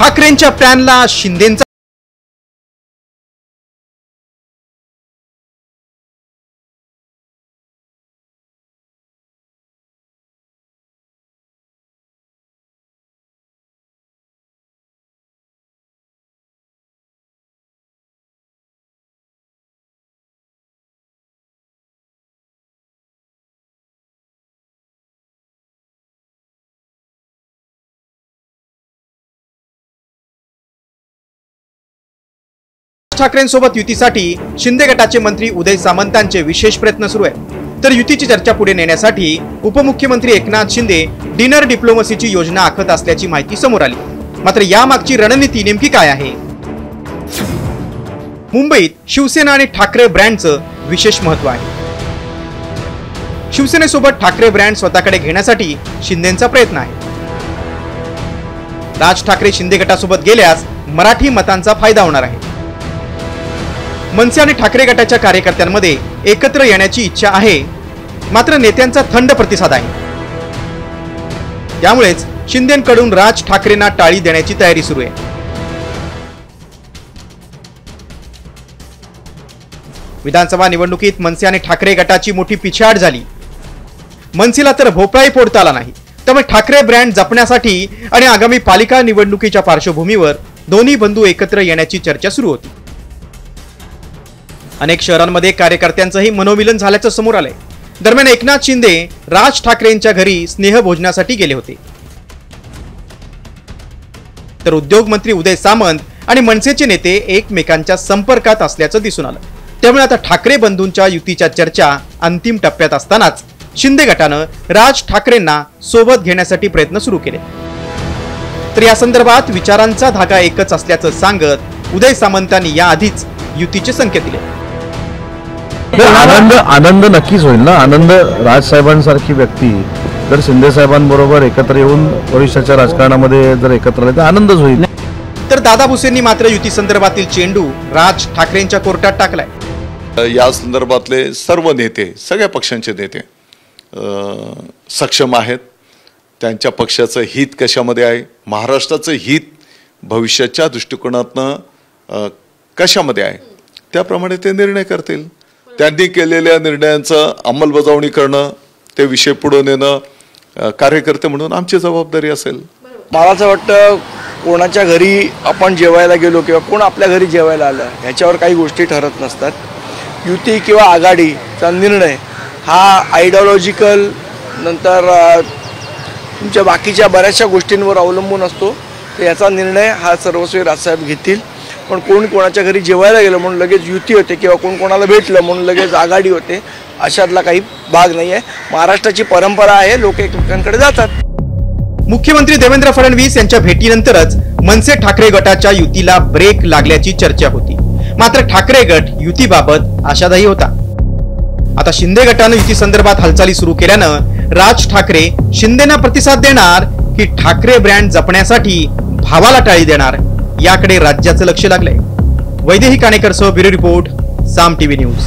ठाकरेंच्या प्लॅनला शिंदेंचा ठाकरेंसोबत युतीसाठी शिंदे गटाचे मंत्री उदय सामंतांचे विशेष प्रयत्न सुरू आहेत। तर युतीची चर्चा पुढे नेण्यासाठी उपमुख्यमंत्री एकनाथ शिंदे डिनर डिप्लोमसीची योजना आखत असल्याची माहिती समोर आली। मात्र यामागची रणनीती नेमकी काय आहे? मुंबईत शिवसेना आणि ठाकरे ब्रँडचं विशेष महत्त्व आहे। शिवसेनेसोबत ठाकरे ब्रँड स्वतःकडे घेण्यासाठी शिंदेंचा प्रयत्न आहे। राज ठाकरे शिंदे गटासोबत गेल्यास मराठी मतांचा फायदा होणार आहे। मनसे आणि ठाकरे गटाच्या कार्यकर्त्यांमध्ये एकत्र येण्याची इच्छा आहे, मात्र नेत्यांचा थंड प्रतिसाद आहे। त्यामुळेच शिंदेंकडून राज ठाकरेंना टाळी देण्याची तयारी सुरू आहे। विधानसभा निवडणुकीत मनसे आणि ठाकरे गटाची मोठी पिछाड झाली। मनसेला तर भोपळाही फोडता आला नाही। त्यामुळे ठाकरे ब्रँड जपण्यासाठी आणि आगामी पालिका निवडणुकीच्या पार्श्वभूमीवर दोन्ही बंधू एकत्र येण्याची चर्चा सुरू होती। अनेक शहरांमध्ये कार्यकर्त्यांचंही मनोमिलन झाल्याचं समोर आलंय। दरम्यान एकनाथ शिंदे राज ठाकरेंच्या घरी स्नेहभोजनासाठी गेले होते। तर उद्योग मंत्री उदय सामंत आणि मनसेचे नेते एकमेकांच्या संपर्कात असल्याचं दिसून आलं। त्यामुळे आता ठाकरे बंधूंच्या युतीच्या चर्चा अंतिम टप्प्यात असतानाच शिंदे गटानं राज ठाकरेंना सोबत घेण्यासाठी प्रयत्न सुरू केले। तर या संदर्भात विचारांचा धागा एकच असल्याचं सांगत उदय सामंतांनी याआधीच युतीचे संकेत दिले। आनंद नक्कीच होईल ना। आनंद राज साहेबांसारखी व्यक्ती जर शिंदे साहेबांबरोबर एकत्र येऊन भविष्याच्या राजकारणामध्ये जर एकत्र आले तर आनंदच होईल। तर दादा भुसेंनी मात्र युती संदर्भातील चेंडू राज ठाकरेंच्या कोर्टात टाकलाय। या संदर्भातले सर्व नेते, सगळ्या पक्षांचे नेते सक्षम आहेत। त्यांच्या पक्षाचं हित कशामध्ये आहे, महाराष्ट्राचं हित भविष्याच्या दृष्टिकोनातनं कशामध्ये आहे, त्याप्रमाणे ते निर्णय करतील। त्यांनी केलेल्या निर्णयांचं अंमलबजावणी करणं, ते विषय पुढे नेणं कार्यकर्ते म्हणून आमची जबाबदारी असेल। मला असं वाटतं कोणाच्या घरी आपण जेवायला गेलो किंवा कोण आपल्या घरी जेवायला आलं ह्याच्यावर काही गोष्टी ठरत नसतात। युती किंवा आघाडीचा निर्णय हा आयडिओलॉजिकल नंतर तुमच्या बाकीच्या बऱ्याचशा गोष्टींवर अवलंबून असतो। तर याचा निर्णय हा सर्वस्वी राजसाहेब घेतील। पण कोण कोणाच्या घरी जेवायला गेलं म्हणून लगेच युती होते किंवा कोण कोणाला भेटलं म्हणून लगेच आघाडी होते, अशातला काही भाग नाही आहे। महाराष्ट्राची परंपरा आहे, लोक एकमेकांकडे जातात। मुख्यमंत्री देवेंद्र फडणवीस यांच्या भेटीनंतरच मनसे ठाकरे गटाच्या युतीला ब्रेक लागल्याची चर्चा होती। मात्र ठाकरे गट युतीबाबत आशादायी होता। आता शिंदे गटानं युती संदर्भात हालचाली सुरू केल्यानं राज ठाकरे शिंदेना प्रतिसाद देणार की ठाकरे ब्रँड जपण्यासाठी भावाला टाळी देणार, याकडे राज्याचं लक्ष लागलंय। वैदेही काणेकरसह ब्युरो रिपोर्ट, साम टीव्ही न्यूज।